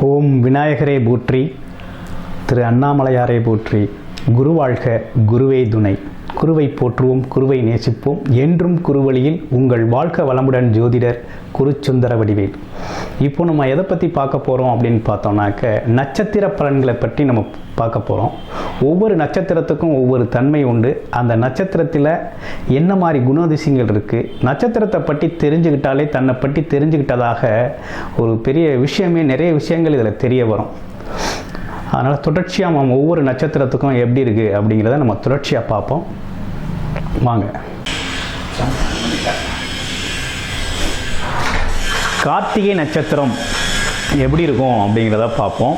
ஓம் விநாயகரை போற்றி, திரு அண்ணாமலையாரை போற்றி. குரு வாழ்க, குருவே துணை. குருவை போற்றுவோம், குருவை நேசிப்போம். என்றும் குருவழியில் உங்கள் வாழ்க வளமுடன். ஜோதிடர் குருசுந்தர வடிவேல். இப்போ நம்ம எதை பற்றி பார்க்க போகிறோம் அப்படின்னு பார்த்தோம்னாக்க, நட்சத்திர பலன்களை பற்றி நம்ம பார்க்க போகிறோம். ஒவ்வொரு நட்சத்திரத்துக்கும் ஒவ்வொரு தன்மை உண்டு. அந்த நட்சத்திரத்தில் என்ன மாதிரி குணாதிசயங்கள் இருக்குது, நட்சத்திரத்தை பற்றி தெரிஞ்சுக்கிட்டாலே தன்னை பற்றி தெரிஞ்சுக்கிட்டதாக ஒரு பெரிய விஷயமே, நிறைய விஷயங்கள் இதில் தெரிய வரும். அதனால் தொடர்ச்சியாக நம்ம ஒவ்வொரு நட்சத்திரத்துக்கும் எப்படி இருக்குது அப்படிங்கிறத நம்ம தொடர்ச்சியாக பார்ப்போம். வாங்க. கார்த்திகை நட்சத்திரம் எப்படி இருக்கும் அப்படிங்கிறத பார்ப்போம்.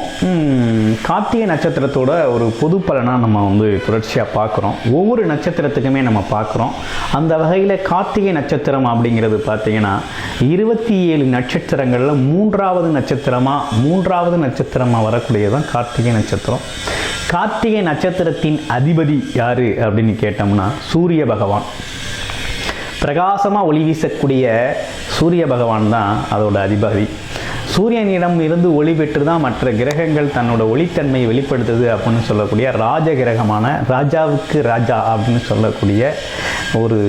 கார்த்திகை நட்சத்திரத்தோட ஒரு பொது பலனாக நம்ம தொடர்ச்சியாக பார்க்குறோம். ஒவ்வொரு நட்சத்திரத்துக்குமே நம்ம பார்க்குறோம். அந்த வகையில் கார்த்திகை நட்சத்திரம் அப்படிங்கிறது பார்த்திங்கன்னா 27 நட்சத்திரங்களில் மூன்றாவது நட்சத்திரமாக வரக்கூடியதான் கார்த்திகை நட்சத்திரம். கார்த்திகை நட்சத்திரத்தின் அதிபதி யார் அப்படின்னு கேட்டோம்னா சூரிய பகவான். பிரகாசமாக ஒளி வீசக்கூடிய சூரிய பகவான் தான் அதோட அதிபதி. சூரியனிடம் இருந்து ஒளி பெற்று தான் மற்ற கிரகங்கள் தன்னோட ஒளித்தன்மையை வெளிப்படுத்துது அப்படின்னு சொல்லக்கூடிய ராஜ கிரகமான ராஜாவுக்கு ராஜா அப்படின்னு சொல்லக்கூடிய ஒரு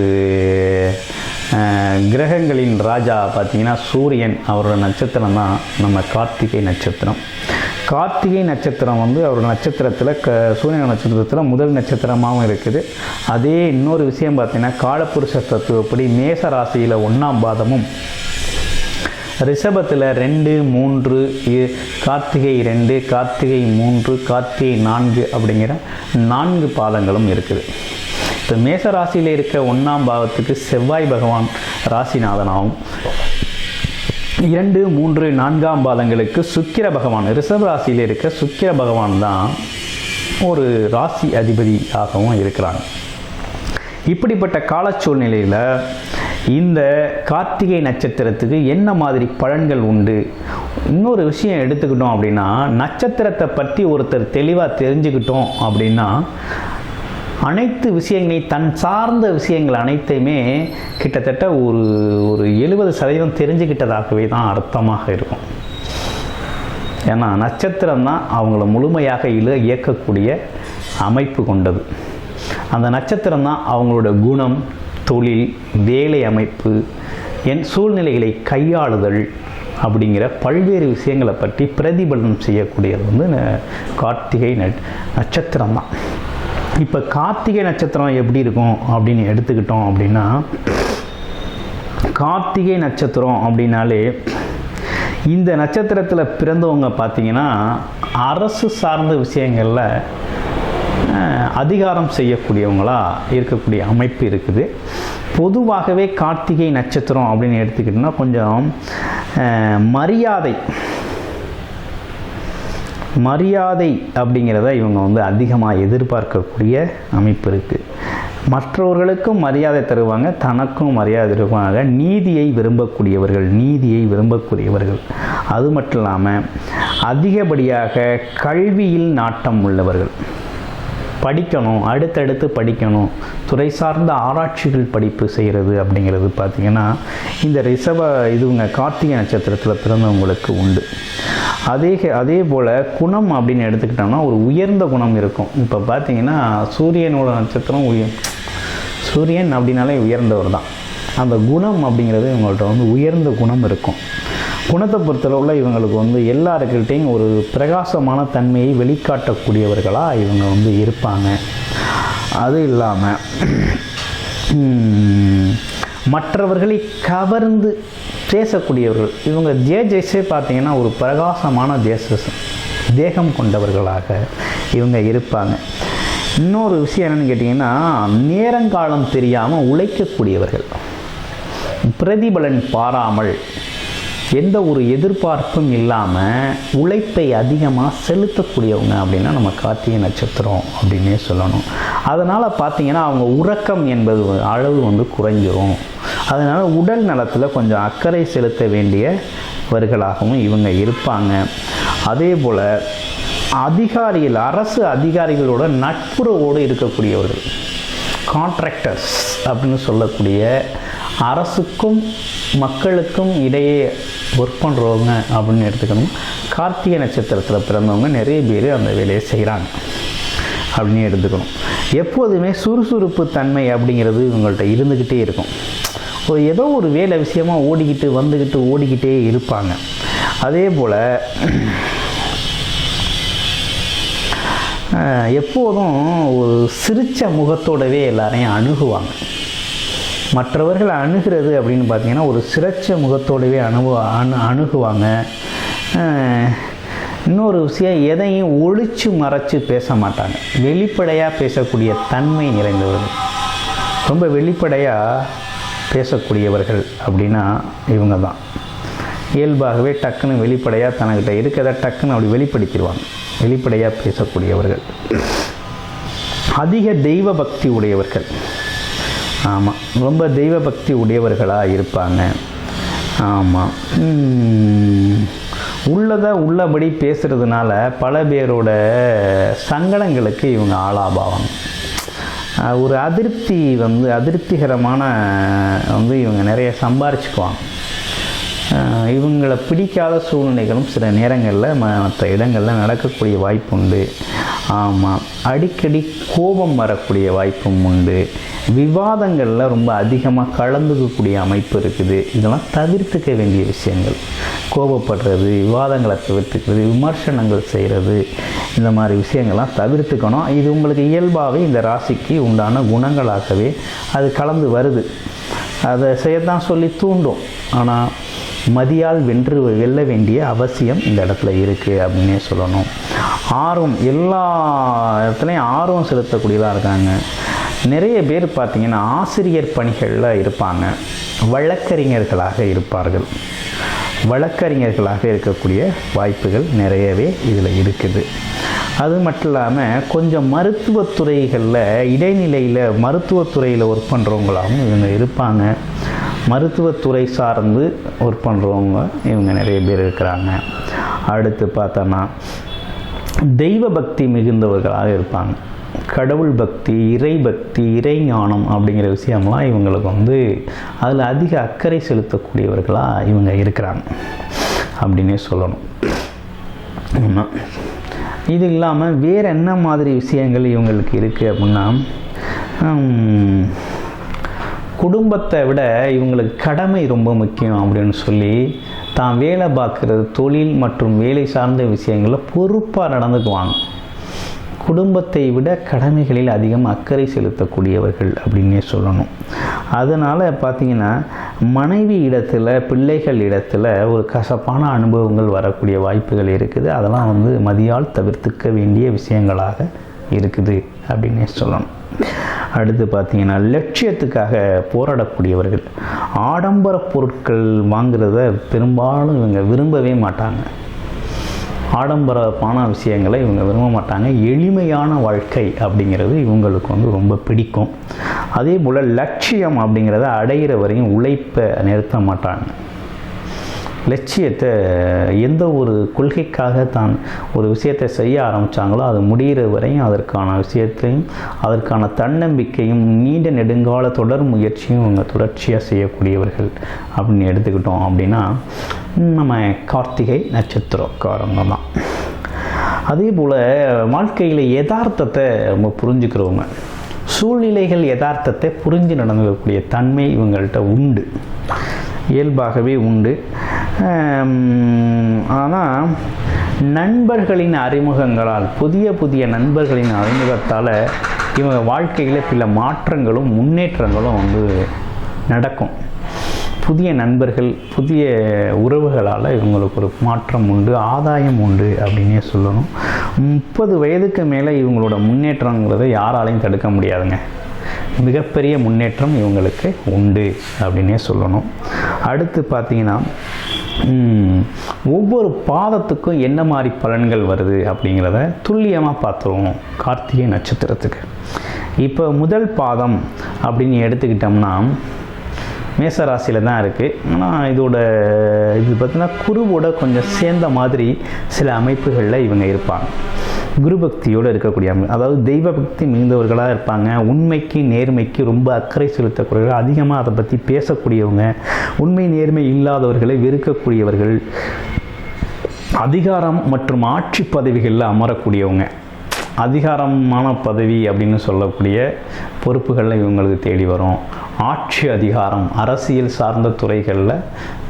கிரகங்களின் ராஜா பார்த்திங்கன்னா சூரியன். அவரோட நட்சத்திரம் தான் நம்ம கார்த்திகை நட்சத்திரம். கார்த்திகை நட்சத்திரம் அவரோட நட்சத்திரத்தில் சூரியன் நட்சத்திரத்தில் முதல் நட்சத்திரமாகவும் இருக்குது. அதே இன்னொரு விஷயம் பார்த்திங்கன்னா, காலப்புருஷ தத்துவப்படி மேச ராசியில் 1ஆம் பாதமும், ரிஷபத்தில் 2, 3, கார்த்திகை 2, கார்த்திகை 3, கார்த்திகை 4 அப்படிங்கிற 4 பாதங்களும் இருக்குது. இப்போ மேச ராசியில் இருக்க 1ஆம் பாவத்துக்கு செவ்வாய் பகவான் ராசிநாதனாகவும், 2, 3, 4ஆம் பாதங்களுக்கு சுக்கிர பகவான், ரிஷப ராசியில் இருக்க சுக்கிர பகவான் தான் ஒரு ராசி அதிபதியாகவும் இருக்கிறாங்க. இப்படிப்பட்ட கால சூழ்நிலையில் இந்த கார்த்திகை நட்சத்திரத்துக்கு என்ன மாதிரி பலன்கள் உண்டு? இன்னொரு விஷயம் எடுத்துக்கிட்டோம் அப்படின்னா, நட்சத்திரத்தை பற்றி ஒருத்தர் தெளிவாக தெரிஞ்சுக்கிட்டோம் அப்படின்னா, அனைத்து விஷயங்களை, தன் சார்ந்த விஷயங்கள் அனைத்தையுமே கிட்டத்தட்ட ஒரு 70% தெரிஞ்சுக்கிட்டதாகவே தான் அர்த்தமாக இருக்கும். ஏன்னா நட்சத்திரம் தான் அவங்கள முழுமையாக இயக்கக்கூடிய அமைப்பு கொண்டது. அந்த நட்சத்திரம் தான் அவங்களோட குணம், தொழில், வேலை அமைப்பு, சூழ்நிலைகளை கையாளுதல் அப்படிங்கிற பல்வேறு விஷயங்களை பற்றி பிரதிபலனம் செய்யக்கூடியது கார்த்திகை நட்சத்திரம் தான். இப்போ கார்த்திகை நட்சத்திரம் எப்படி இருக்கும் அப்படின்னு எடுத்துக்கிட்டோம் அப்படின்னா, கார்த்திகை நட்சத்திரம் அப்படின்னாலே இந்த நட்சத்திரத்தில் பிறந்தவங்க பார்த்திங்கன்னா அரசு சார்ந்த விஷயங்களில் அதிகாரம் செய்யக்கூடியவங்களாக இருக்கக்கூடிய அமைப்பு இருக்குது. பொதுவாகவே கார்த்திகை நட்சத்திரம் அப்படின்னு எடுத்துக்கிட்டோம்னா கொஞ்சம் மரியாதை அப்படிங்கிறத இவங்க அதிகமாக எதிர்பார்க்கக்கூடிய அமைப்பு இருக்குது. மற்றவர்களுக்கும் மரியாதை தருவாங்க, தனக்கும் மரியாதை தருவாங்க. நீதியை விரும்பக்கூடியவர்கள். அது மட்டும் இல்லாமல் அதிகப்படியாக கல்வியில் நாட்டம் உள்ளவர்கள். படிக்கணும், அடுத்தடுத்து படிக்கணும், துறை சார்ந்த ஆராய்ச்சிகள் படிப்பு செய்கிறது அப்படிங்கிறது பார்த்திங்கன்னா இந்த இதுவங்க கார்த்திகை நட்சத்திரத்தில் பிறந்தவங்களுக்கு உண்டு. அதே போல் குணம் அப்படின்னு எடுத்துக்கிட்டோம்னா ஒரு உயர்ந்த குணம் இருக்கும். இப்போ பார்த்திங்கன்னா சூரியனோட நட்சத்திரம் சூரியன் அப்படின்னாலே உயர்ந்தவர் தான். அந்த குணம் அப்படிங்கிறது இவங்கள்ட்ட உயர்ந்த குணம் இருக்கும். குணத்தை பொறுத்தளவில் இவங்களுக்கு எல்லாருக்கிட்டையும் ஒரு பிரகாசமான தன்மையை வெளிக்காட்டக்கூடியவர்களாக இவங்க இருப்பாங்க. அது இல்லாமல் மற்றவர்களை கவர்ந்து பேசக்கூடியவர்கள். இவங்க ஜேஜே பார்த்திங்கன்னா ஒரு பிரகாசமான தேகம் கொண்டவர்களாக இவங்க இருப்பாங்க. இன்னொரு விஷயம் என்னென்னு கேட்டிங்கன்னா, நேரங்காலம் தெரியாமல் உழைக்கக்கூடியவர்கள். பிரதிபலன் பாராமல், எந்த ஒரு எதிர்பார்ப்பும் இல்லாமல் உழைப்பை அதிகமாக செலுத்தக்கூடியவங்க அப்படின்னா நம்ம கார்த்திகை நட்சத்திரம் அப்படின்னே சொல்லணும். அதனால் பார்த்திங்கன்னா அவங்க உறக்கம் என்பது அளவு குறைஞ்சிரும். அதனால் உடல் நலத்தில் கொஞ்சம் அக்கறை செலுத்த வேண்டியவர்களாகவும் இவங்க இருப்பாங்க. அதே போல் அரசு அதிகாரிகளோட நட்புறவோடு இருக்கக்கூடியவர்கள், கான்ட்ராக்டர்ஸ் அப்படின்னு சொல்லக்கூடிய அரசுக்கும் மக்களுக்கும் இடையே ஒர்க் பண்ணுறவங்க அப்படின்னு எடுத்துக்கணும். கார்த்திகை நட்சத்திரத்தில் பிறந்தவங்க நிறைய பேர் அந்த வேலையை செய்கிறாங்க அப்படின்னு எடுத்துக்கணும். எப்போதுமே சுறுசுறுப்பு தன்மை அப்படிங்கிறது இவங்கள்ட்ட இருந்துக்கிட்டே இருக்கும். ஏதோ ஒரு வேலை விஷயமாக ஓடிக்கிட்டே இருப்பாங்க. அதே போல் எப்போதும் ஒரு சிரித்த முகத்தோடவே எல்லாரையும் அணுகுவாங்க. மற்றவர்கள் அணுகிறது அப்படின்னு பார்த்திங்கன்னா ஒரு சிரித்த முகத்தோடவே அணுகுவாங்க. இன்னொரு விஷயம், எதையும் ஒளிச்சு மறைச்சு பேச மாட்டாங்க. வெளிப்படையாக பேசக்கூடிய தன்மை நிறைந்தவர்கள், ரொம்ப வெளிப்படையாக பேசக்கூடியவர்கள் அப்படின்னா இவங்க தான். இயல்பாகவே டக்குன்னு வெளிப்படையாக தனக்கிட்ட இருக்கிறத டக்குன்னு அப்படி வெளிப்படுத்திடுவாங்க. வெளிப்படையாக பேசக்கூடியவர்கள், அதிக தெய்வ பக்தி உடையவர்கள். ஆமாம், ரொம்ப தெய்வ பக்தி உடையவர்களாக இருப்பாங்க. ஆமாம், உள்ளபடி பேசுகிறதுனால பல பேரோட சங்கடங்களுக்கு இவங்க ஆளாபாவாங்க. ஒரு அதிருப்திகரமான இவங்க நிறைய சம்பாரிச்சுக்குவாங்க. இவங்களை பிடிக்காத சூழ்நிலைகளும் சில நேரங்களில் மற்ற இடங்களில் நடக்கக்கூடிய வாய்ப்பு உண்டு. ஆமாம், அடிக்கடி கோபம் வரக்கூடிய வாய்ப்பும் உண்டு. விவாதங்களில் ரொம்ப அதிகமாக கலந்துக்கக்கூடிய அமைப்பு இருக்குது. இதெல்லாம் தவிர்த்துக்க வேண்டிய விஷயங்கள். கோபப்படுறது, விவாதங்களை தவிர்த்துக்கிறது, விமர்சனங்கள் செய்கிறது, இந்த மாதிரி விஷயங்கள்லாம் தவிர்த்துக்கணும். இது உங்களுக்கு இயல்பாகவே இந்த ராசிக்கு உண்டான குணங்களாகவே அது கலந்து வருது. அதை செய்யத்தான் சொல்லி தூண்டும். ஆனால் மதியால் வெல்ல வேண்டிய அவசியம் இந்த இடத்துல இருக்குது அப்படின்னே சொல்லணும். எல்லா இடத்துலையும் ஆர்வம் செலுத்தக்கூடியதாக இருக்காங்க. நிறைய பேர் பார்த்திங்கன்னா ஆசிரியர் பணிகளில் இருப்பாங்க. வழக்கறிஞர்களாக இருப்பார்கள். வழக்கறிஞர்களாக இருக்கக்கூடிய வாய்ப்புகள் நிறையவே இதில் இருக்குது. அது மட்டும் இல்லாமல் கொஞ்சம் மருத்துவத்துறைகளில் இடைநிலையில் மருத்துவத்துறையில் ஒர்க் பண்ணுறவங்களாகவும் இவங்க இருப்பாங்க. மருத்துவத்துறை சார்ந்து ஒர்க் பண்ணுறவங்க இவங்க நிறைய பேர் இருக்கிறாங்க. அடுத்து பார்த்தோன்னா தெய்வ பக்தி மிகுந்தவர்களாக இருப்பாங்க. கடவுள் பக்தி, இறை பக்தி, இறை ஞானம் அப்படிங்கிற விஷயம்லாம் இவங்களுக்கு அதில் அதிக அக்கறை செலுத்தக்கூடியவர்களாக இவங்க இருக்கிறாங்க அப்படின்னே சொல்லணும். ஆமாம், இது இல்லாமல் வேறு என்ன மாதிரி விஷயங்கள் இவங்களுக்கு இருக்குது அப்படின்னா, குடும்பத்தை விட இவங்களுக்கு கடமை ரொம்ப முக்கியம் அப்படின்னு சொல்லி தான் வேலை பார்க்குறது, தொழில் மற்றும் வேலை சார்ந்த விஷயங்களில் பொறுப்பாக நடந்துக்குவாங்க. குடும்பத்தை விட கடமைகளில் அதிகம் அக்கறை செலுத்தக்கூடியவர்கள் அப்படின்னே சொல்லணும். அதனால் பார்த்திங்கன்னா மனைவி இடத்துல, பிள்ளைகள் இடத்துல ஒரு கசப்பான அனுபவங்கள் வரக்கூடிய வாய்ப்புகள் இருக்குது. அதெல்லாம் மதியால் தவிர்த்துக்க வேண்டிய விஷயங்களாக இருக்குது அப்படின்னே சொல்லணும். அடுத்து பார்த்திங்கன்னா லட்சியத்துக்காக போராடக்கூடியவர்கள். ஆடம்பர பொருட்கள் வாங்குறத பெரும்பாலும் இவங்க விரும்பவே மாட்டாங்க. ஆடம்பரமான விஷயங்களை இவங்க விரும்ப மாட்டாங்க. எளிமையான வாழ்க்கை அப்படிங்கிறது இவங்களுக்கு ரொம்ப பிடிக்கும். அதே போல் லட்சியம் அப்படிங்கிறத அடையிற வரையும் உழைப்பை நிறுத்த மாட்டாங்க. லட்சியத்தை எந்த ஒரு கொள்கைக்காக தான் ஒரு விஷயத்தை செய்ய ஆரம்பித்தாங்களோ அது முடிகிற வரையும் அதற்கான விஷயத்தையும் அதற்கான தன்னம்பிக்கையும் நீண்ட நெடுங்கால தொடர் முயற்சியும் இவங்க தொடர்ச்சியாக செய்யக்கூடியவர்கள் அப்படின்னு எடுத்துக்கிட்டோம் அப்படின்னா நம்ம கார்த்திகை நட்சத்திரக்காரங்க தான். அதே போல் வாழ்க்கையில் யதார்த்தத்தை நம்ம புரிஞ்சுக்கிறவங்க, சூழ்நிலைகள் யதார்த்தத்தை புரிஞ்சு நடந்துக்கக்கூடிய தன்மை இவங்கள்ட்ட உண்டு, இயல்பாகவே உண்டு. ஆனால் நண்பர்களின் அறிமுகங்களால், புதிய நண்பர்களின் அறிமுகத்தால் இவங்க வாழ்க்கையில் சில மாற்றங்களும் முன்னேற்றங்களும் நடக்கும். புதிய நண்பர்கள், புதிய உறவுகளால் இவங்களுக்கு ஒரு மாற்றம் உண்டு, ஆதாயம் உண்டு அப்படின்னே சொல்லணும். 30 வயதுக்கு மேலே இவங்களோட முன்னேற்றங்கிறத யாராலையும் தடுக்க முடியாதுங்க. மிகப்பெரிய முன்னேற்றம் இவங்களுக்கு உண்டு அப்படின்னே சொல்லணும். அடுத்து பார்த்திங்கன்னா ஒவ்வொரு பாதத்துக்கும் என்ன மாதிரி பலன்கள் வருது அப்படிங்கிறத துல்லியமாக பார்த்துருவோம் கார்த்திகை நட்சத்திரத்துக்கு. இப்போ முதல் பாதம் அப்படின்னு எடுத்துக்கிட்டோம்னா மேசராசியில் தான் இருக்குது. ஆனால் இது பார்த்திங்கன்னா குருவோட கொஞ்சம் சேர்ந்த மாதிரி சில அமைப்புகளில் இவங்க இருப்பாங்க. குரு பக்தியோடு இருக்கக்கூடிய அதாவது தெய்வ பக்தி மிகுந்தவர்களாக இருப்பாங்க. உண்மைக்கு நேர்மைக்கு ரொம்ப அக்கறை செலுத்தக்கூடியவர்கள், அதிகமாக அதை பற்றி பேசக்கூடியவங்க, உண்மை நேர்மை இல்லாதவர்களை வெறுக்கக்கூடியவர்கள், அதிகாரம் மற்றும் ஆட்சி பதவிகளில் அமரக்கூடியவங்க, அதிகாரமான பதவி அப்படின்னு சொல்லக்கூடிய பொறுப்புகளில் இவங்களுக்கு தேடி வரும். ஆட்சி அதிகாரம், அரசியல் சார்ந்த துறைகளில்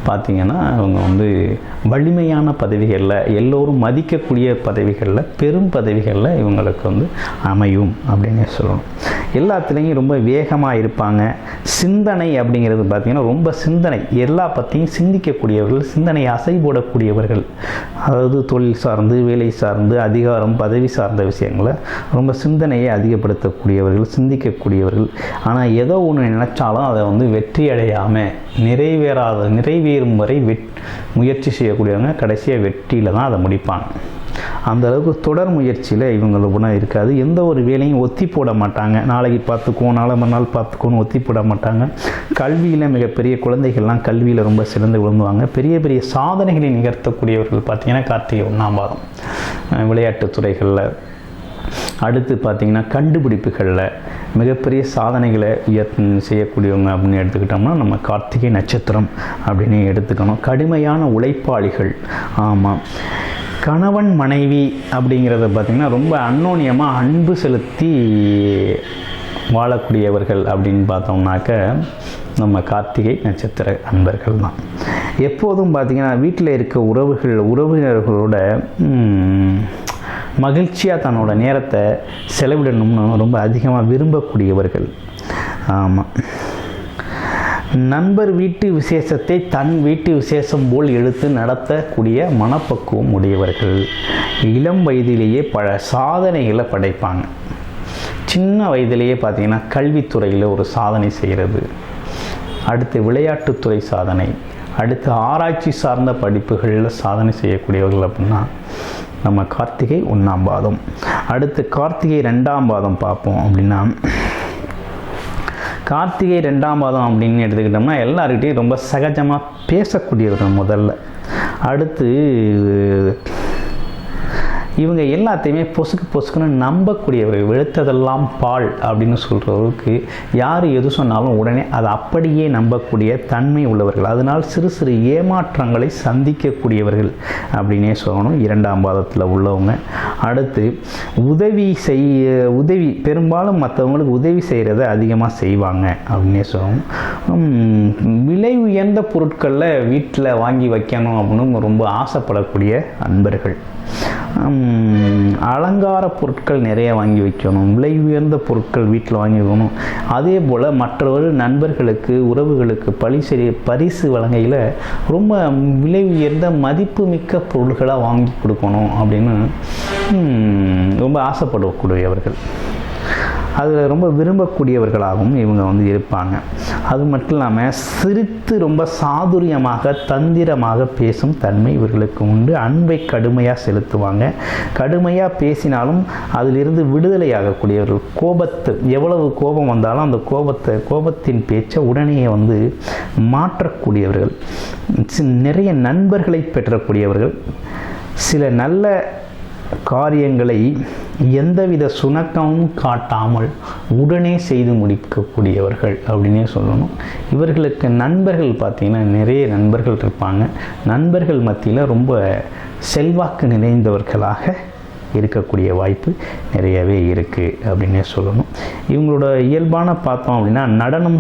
பார்த்திங்கன்னா இவங்க வலிமையான பதவிகளில், எல்லோரும் மதிக்கக்கூடிய பதவிகளில், பெரும் பதவிகளில் இவங்களுக்கு அமையும் அப்படின்னு சொல்லணும். எல்லாத்துலேயும் ரொம்ப வேகமாக இருப்பாங்க. சிந்தனை அப்படிங்கிறது பார்த்திங்கன்னா ரொம்ப சிந்தனை, எல்லா பற்றியும் சிந்திக்கக்கூடியவர்கள், சிந்தனை அசை போடக்கூடியவர்கள். அதாவது தொழில் சார்ந்து, வேலை சார்ந்து, அதிகாரம், பதவி சார்ந்த விஷயங்களை ரொம்ப சிந்தனையை அதிகப்படுத்தக்கூடியவர்கள், சிந்திக்கக்கூடியவர்கள். ஆனால் ஏதோ ஒன்று நினச்சாலும் அதை வெற்றி அடையாமல் நிறைவேறும் வரை முயற்சி செய்யக்கூடியவங்க கடைசியாக வெற்றியில் தான் அதை முடிப்பாங்க. அந்த அளவுக்கு தொடர் முயற்சியில் இவங்களுக்கு குணம் இருக்காது. எந்த ஒரு வேலையும் ஒத்தி போட மாட்டாங்க. நாளைக்கு பார்த்துக்குவோம், நாளை மறுநாள் பார்த்துக்கோன்னு ஒத்தி போட மாட்டாங்க. கல்வியில் மிகப்பெரிய குழந்தைகள்லாம் கல்வியில் ரொம்ப சிறந்து விழுந்துவாங்க. பெரிய பெரிய சாதனைகளை நிகழ்த்தக்கூடியவர்கள் பார்த்திங்கன்னா கார்த்திகை 1ஆம் பாதம். விளையாட்டுத் துறைகளில், அடுத்து பார்த்திங்கன்னா கண்டுபிடிப்புகளில் மிகப்பெரிய சாதனைகளை செய்யக்கூடியவங்க அப்படின்னு எடுத்துக்கிட்டோம்னா நம்ம கார்த்திகை நட்சத்திரம் அப்படின்னு எடுத்துக்கணும். கடுமையான உழைப்பாளிகள். ஆமாம், கணவன் மனைவி அப்படிங்கிறத பார்த்திங்கன்னா ரொம்ப அந்யோன்யமாக அன்பு செலுத்தி வாழக்கூடியவர்கள் அப்படின்னு பார்த்தோம்னாக்க நம்ம கார்த்திகை நட்சத்திர அன்பர்கள் தான். எப்போதும் பார்த்திங்கன்னா வீட்டில் இருக்க உறவினர்களோட மகிழ்ச்சியாக தன்னோட நேரத்தை செலவிடணும்னு ரொம்ப அதிகமாக விரும்பக்கூடியவர்கள். ஆமாம், நண்பர் வீட்டு விசேஷத்தை தன் வீட்டு விசேஷம் போல் எடுத்து நடத்தக்கூடிய மனப்பக்குவம் உடையவர்கள். இளம் வயதிலேயே பல சாதனைகளை படைப்பாங்க. சின்ன வயதிலேயே பார்த்திங்கன்னா கல்வித்துறையில் ஒரு சாதனை செய்கிறது, அடுத்து விளையாட்டுத்துறை சாதனை, அடுத்து ஆராய்ச்சி சார்ந்த படிப்புகளில் சாதனை செய்யக்கூடியவர்கள் அப்படின்னா நம்ம கார்த்திகை 1ஆம் பாதம். அடுத்து கார்த்திகை 2ஆம் பாதம் பார்ப்போம். அப்படின்னா கார்த்திகை 2ஆம் பாதம் அப்படின்னு எடுத்துக்கிட்டோம்னா எல்லாருக்கிட்டையும் ரொம்ப சகஜமாக பேசக்கூடியவர்கள் முதல்ல. அடுத்து இவங்க எல்லாத்தையுமே பொசுக்குன்னு நம்பக்கூடியவர்கள். வெளுத்ததெல்லாம் பால் அப்படின்னு சொல்கிறவருக்கு யார் எது சொன்னாலும் உடனே அதை அப்படியே நம்பக்கூடிய தன்மை உள்ளவர்கள். அதனால் சிறு சிறு ஏமாற்றங்களை சந்திக்கக்கூடியவர்கள் அப்படின்னே சொல்லணும் 2ஆம் பாதத்தில் உள்ளவங்க. அடுத்து உதவி பெரும்பாலும் மற்றவங்களுக்கு உதவி செய்கிறத அதிகமாக செய்வாங்க அப்படின்னே சொல்லணும். விலை உயர்ந்த பொருட்களில் வீட்டில் வாங்கி வைக்கணும் அப்படின்னு ரொம்ப ஆசைப்படக்கூடிய அன்பர்கள். அலங்கார பொருட்கள் நிறைய வாங்கி வைக்கணும், விலை உயர்ந்த பொருட்கள் வீட்டில் வாங்கி வைக்கணும். அதே போல் மற்றவர்கள் நண்பர்களுக்கு உறவுகளுக்கு பரிசு வழங்கையில் ரொம்ப விலை உயர்ந்த மதிப்பு மிக்க பொருட்களாக வாங்கி கொடுக்கணும் அப்படின்னு ரொம்ப ஆசைப்படக்கூடியவர்கள். அதில் ரொம்ப விரும்பக்கூடியவர்களாகவும் இவங்க இருப்பாங்க. அது மட்டும் இல்லாமல் சிரித்து ரொம்ப சாதுரியமாக தந்திரமாக பேசும் தன்மை இவர்களுக்கு உண்டு. அன்பை கடுமையாக செலுத்துவாங்க. கடுமையாக பேசினாலும் அதிலிருந்து விடுதலையாகக்கூடியவர்கள். எவ்வளவு கோபம் வந்தாலும் அந்த கோபத்தின் பேச்சை உடனே மாற்றக்கூடியவர்கள். நிறைய நண்பர்களை பெற்றக்கூடியவர்கள். சில நல்ல காரியங்களை எந்தவித சுணக்கமும் காட்டாமல் உடனே செய்து முடிக்கக்கூடியவர்கள் அப்படின்னே சொல்லணும். இவர்களுக்கு நண்பர்கள் பார்த்திங்கன்னா நிறைய நண்பர்கள் இருப்பாங்க. நண்பர்கள் மத்தியில் ரொம்ப செல்வாக்கு நிறைந்தவர்களாக இருக்கக்கூடிய வாய்ப்பு நிறையவே இருக்குது அப்படின்னே சொல்லணும். இவங்களோட இயல்பான பார்த்தோம் அப்படின்னா நடனம்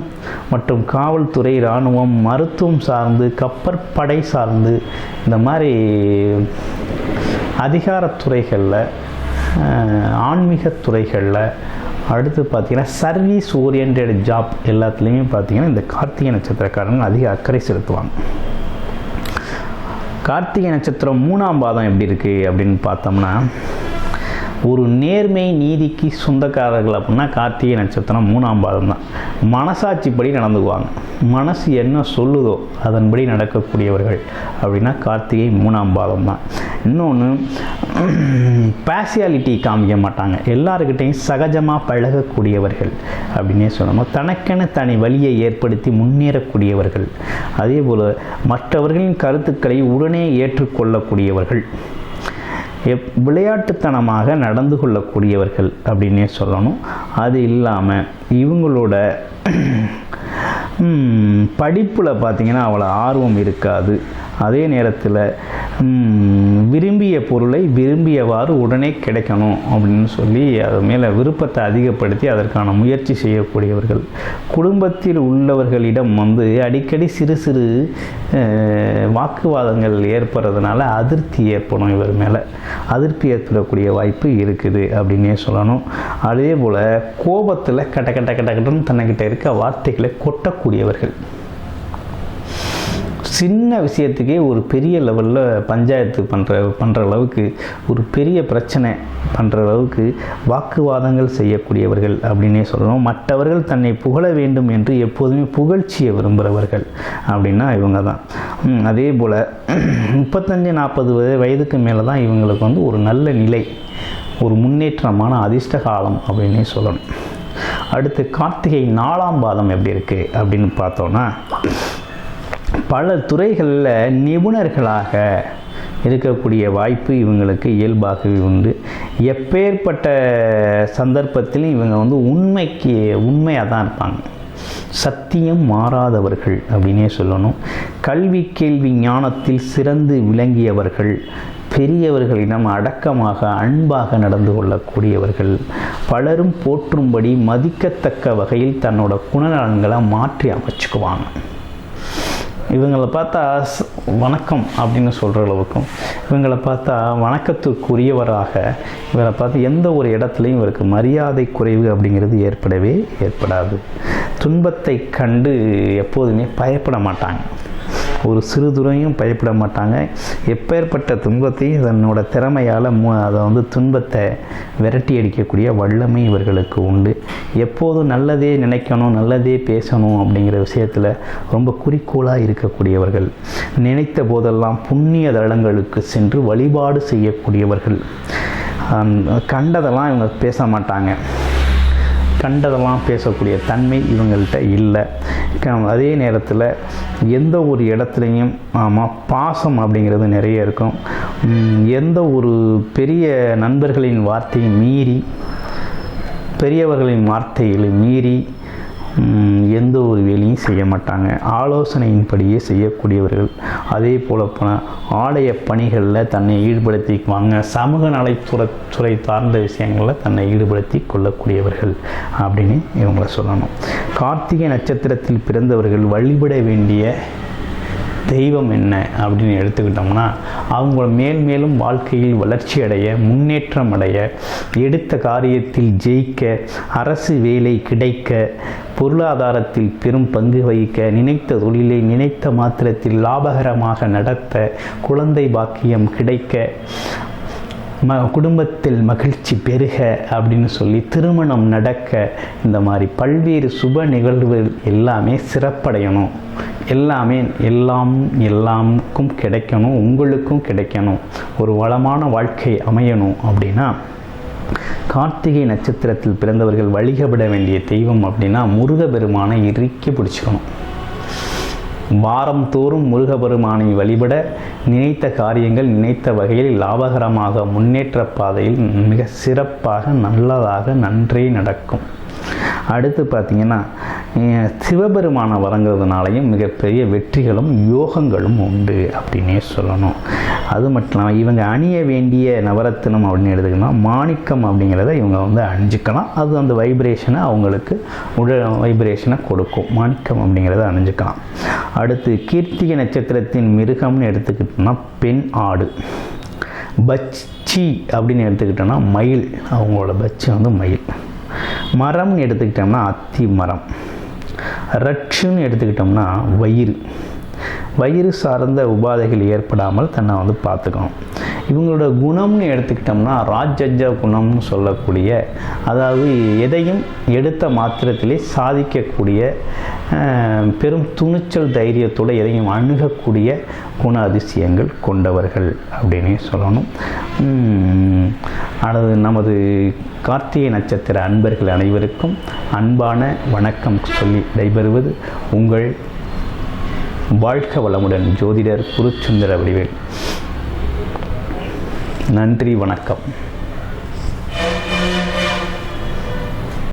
மற்றும் காவல்துறை, இராணுவம், மருத்துவம் சார்ந்து, கப்பற்படை சார்ந்து இந்த மாதிரி அதிகாரத்துறைகளில், ஆன்மீக துறைகளில், அடுத்து பார்த்திங்கன்னா சர்வீஸ் ஓரியன்ட் ஜாப் எல்லாத்துலேயுமே பார்த்திங்கன்னா இந்த கார்த்திகை நட்சத்திரக்காரங்க அதிக அக்கறை செலுத்துவாங்க. கார்த்திகை நட்சத்திரம் 3ஆம் பாதம் எப்படி இருக்குது அப்படின்னு பார்த்தோம்னா ஒரு நேர்மை நீதிக்கு சொந்தக்காரர்கள் அப்படின்னா கார்த்திகை நட்சத்திரம் 3ஆம் பாதம் தான். மனசாட்சிப்படி நடந்துக்குவாங்க. மனசு என்ன சொல்லுதோ அதன்படி நடக்கக்கூடியவர்கள் அப்படின்னா கார்த்திகை 3ஆம் பாதம் தான். இன்னொன்று பேசியாலிட்டி காமிக்க மாட்டாங்க. எல்லாருக்கிட்டையும் சகஜமாக பழகக்கூடியவர்கள் அப்படின்னே சொல்லணும். தனக்கென தனி வழியை ஏற்படுத்தி முன்னேறக்கூடியவர்கள். அதே போல் மற்றவர்களின் கருத்துக்களை உடனே ஏற்றுக்கொள்ளக்கூடியவர்கள். விளையாட்டுத்தனமாக நடந்து கொள்ளக்கூடியவர்கள் அப்படின்னே சொல்லணும். அது இல்லாமல் இவங்களோட படிப்பில் பார்த்திங்கன்னா அவ்வளோ ஆர்வம் இருக்காது. அதே நேரத்தில் விரும்பிய பொருளை விரும்பியவாறு உடனே கிடைக்கணும் அப்படின்னு சொல்லி அது மேலே விருப்பத்தை அதிகப்படுத்தி அதற்கான முயற்சி செய்யக்கூடியவர்கள். குடும்பத்தில் உள்ளவர்களிடம் அடிக்கடி சிறு சிறு வாக்குவாதங்கள் ஏற்படுறதுனால அதிருப்தி ஏற்படும். இவர் மேலே அதிருப்தி ஏற்படக்கூடிய வாய்ப்பு இருக்குது அப்படின்னே சொல்லணும். அதே போல் கோபத்தில் கட்ட கட்ட கட்ட கட்டன்னு தன்னைக்கிட்ட இருக்க வார்த்தைகளை கொட்டக்கூடியவர்கள். சின்ன விஷயத்துக்கே ஒரு பெரிய லெவலில் பஞ்சாயத்து பண்ணுற அளவுக்கு, ஒரு பெரிய பிரச்சனை பண்ணுற அளவுக்கு வாக்குவாதங்கள் செய்யக்கூடியவர்கள் அப்படின்னே சொல்லணும். மற்றவர்கள் தன்னை புகழ வேண்டும் என்று எப்போதுமே புகழ்ச்சியை விரும்புகிறவர்கள் அப்படின்னா இவங்க தான். அதே போல் 35-40 வயதுக்கு மேலே தான் இவங்களுக்கு ஒரு நல்ல நிலை, ஒரு முன்னேற்றமான அதிர்ஷ்ட காலம் அப்படின்னே சொல்லணும். அடுத்து கார்த்திகை 4ஆம் பாதம் எப்படி இருக்குது அப்படின்னு பார்த்தோன்னா, பல துறைகளில் நிபுணர்களாக இருக்கக்கூடிய வாய்ப்பு இவங்களுக்கு இயல்பாகவே உண்டு. எப்பேற்பட்ட சந்தர்ப்பத்திலும் இவங்க உண்மையாக தான் இருப்பாங்க. சத்தியம் மாறாதவர்கள் அப்படின்னே சொல்லணும். கல்வி கேள்வி ஞானத்தில் சிறந்து விளங்கியவர்கள். பெரியவர்களிடம் அடக்கமாக அன்பாக நடந்து கொள்ளக்கூடியவர்கள். பலரும் போற்றும்படி மதிக்கத்தக்க வகையில் தன்னோட குணநலன்களை மாற்றி அமைச்சுக்குவாங்க. இவங்களை பார்த்தா வணக்கம் அப்படின்னு சொல்கிற அளவுக்கும், இவங்களை பார்த்தா வணக்கத்துக்குரியவராக, இவரை பார்த்து எந்த ஒரு இடத்துலையும் இவருக்கு மரியாதை குறைவு அப்படிங்கிறது ஏற்படாது. துன்பத்தை கண்டு எப்போதுமே பயப்பட மாட்டாங்க. ஒரு சிறு துறையும் பயப்பட மாட்டாங்க. எப்பேற்பட்ட துன்பத்தையும் தன்னோட திறமையால் அதை துன்பத்தை விரட்டி அடிக்கக்கூடிய வல்லமை இவர்களுக்கு உண்டு. எப்போதும் நல்லதே நினைக்கணும், நல்லதே பேசணும் அப்படிங்கிற விஷயத்தில் ரொம்ப குறிக்கோளாக இருக்கக்கூடியவர்கள். நினைத்த போதெல்லாம் புண்ணிய தலங்களுக்கு சென்று வழிபாடு செய்யக்கூடியவர்கள். கண்டதெல்லாம் இவங்க பேச மாட்டாங்க. கண்டதெல்லாம் பேசக்கூடிய தன்மை இவங்கள்ட்ட இல்லை. அதே நேரத்தில் எந்த ஒரு இடத்துலையும் பாசம் அப்படிங்கிறது நிறைய இருக்கும். எந்த ஒரு பெரிய நண்பர்களின் வார்த்தையை மீறி, பெரியவர்களின் வார்த்தைகளை மீறி எந்த ஒரு வேலையும் செய்ய மாட்டாங்க. ஆலோசனையின்படியே செய்யக்கூடியவர்கள். அதே போல் ஆலய பணிகளில் தன்னை ஈடுபடுத்திக்குவாங்க. சமூக நலத்துறை சார்ந்த விஷயங்களில் தன்னை ஈடுபடுத்தி கொள்ளக்கூடியவர்கள் அப்படின்னு இவங்களை சொல்லணும். கார்த்திகை நட்சத்திரத்தில் பிறந்தவர்கள் வழிபட வேண்டிய தெய்வம் என்ன அப்படின்னு எடுத்துக்கிட்டோம்னா, அவங்கள மேலும் வாழ்க்கையில் வளர்ச்சி அடைய, முன்னேற்றம் அடைய, எடுத்த காரியத்தில் ஜெயிக்க, அரசு வேலை கிடைக்க, பொருளாதாரத்தில் பெரும் பங்கு வகிக்க, நினைத்த தொழிலை நினைத்த மாத்திரத்தில் லாபகரமாக நடத்த, குழந்தை பாக்கியம் கிடைக்க, குடும்பத்தில் மகிழ்ச்சி பெருக அப்படின்னு சொல்லி திருமணம் நடக்க, இந்த மாதிரி பல்வேறு சுப நிகழ்வுகள் எல்லாமே சிறப்படையணும். எல்லாமுக்கும் கிடைக்கணும், உங்களுக்கும் கிடைக்கணும், ஒரு வளமான வாழ்க்கை அமையணும் அப்படின்னா கார்த்திகை நட்சத்திரத்தில் பிறந்தவர்கள் வழிபட வேண்டிய தெய்வம் அப்படின்னா முருகப்பெருமானை இறுக்கி பிடிச்சிக்கணும். வாரம் தோறும் முருகப்பெருமானை வழிபட நினைத்த காரியங்கள் நினைத்த வகையில் லாபகரமாக முன்னேற்ற பாதையில் மிக சிறப்பாக நல்லதாக நன்றே நடக்கும். அடுத்து பார்த்திங்கன்னா சிவபெருமானை வணங்குறதுனாலையும் மிகப்பெரிய வெற்றிகளும் யோகங்களும் உண்டு அப்படின்னே சொல்லணும். அது மட்டும் இல்லாமல் இவங்க அணிய வேண்டிய நவரத்தினம் அப்படின்னு எடுத்துக்கணும் மாணிக்கம் அப்படிங்கிறத இவங்க அணிஞ்சிக்கலாம். அது அந்த வைப்ரேஷனை அவங்களுக்கு வைப்ரேஷனை கொடுக்கும். மாணிக்கம் அப்படிங்கிறத அணிஞ்சிக்கலாம். அடுத்து கீர்த்திகை நட்சத்திரத்தின் மிருகம்னு எடுத்துக்கிட்டோம்னா பெண் ஆடு. பச்சி அப்படின்னு எடுத்துக்கிட்டோம்னா மயில், அவங்களோட பச்சி மயில். மரம்னு எடுத்துக்கிட்டோம்னா அத்தி மரம். ரட்சுன்னு எடுத்துக்கிட்டோம்னா வயிறு சார்ந்த உபாதைகள் ஏற்படாமல் தன்னை பார்த்துக்கணும். இவங்களோட குணம்னு எடுத்துக்கிட்டோம்னா ராஜஜ குணம்னு சொல்லக்கூடிய, அதாவது எதையும் எடுத்த மாத்திரத்திலே சாதிக்கக்கூடிய பெரும் துணிச்சல் தைரியத்தோடு எதையும் அணுகக்கூடிய குண அதிசயங்கள் கொண்டவர்கள் அப்படின்னே சொல்லணும். அடுத்து நமது கார்த்திகை நட்சத்திர அன்பர்கள் அனைவருக்கும் அன்பான வணக்கம் சொல்லி விடைபெறுவது உங்கள் வாழ்க வளமுடன் ஜோதிடர் குருசுந்தர வடிவேல். நன்றி, வணக்கம்.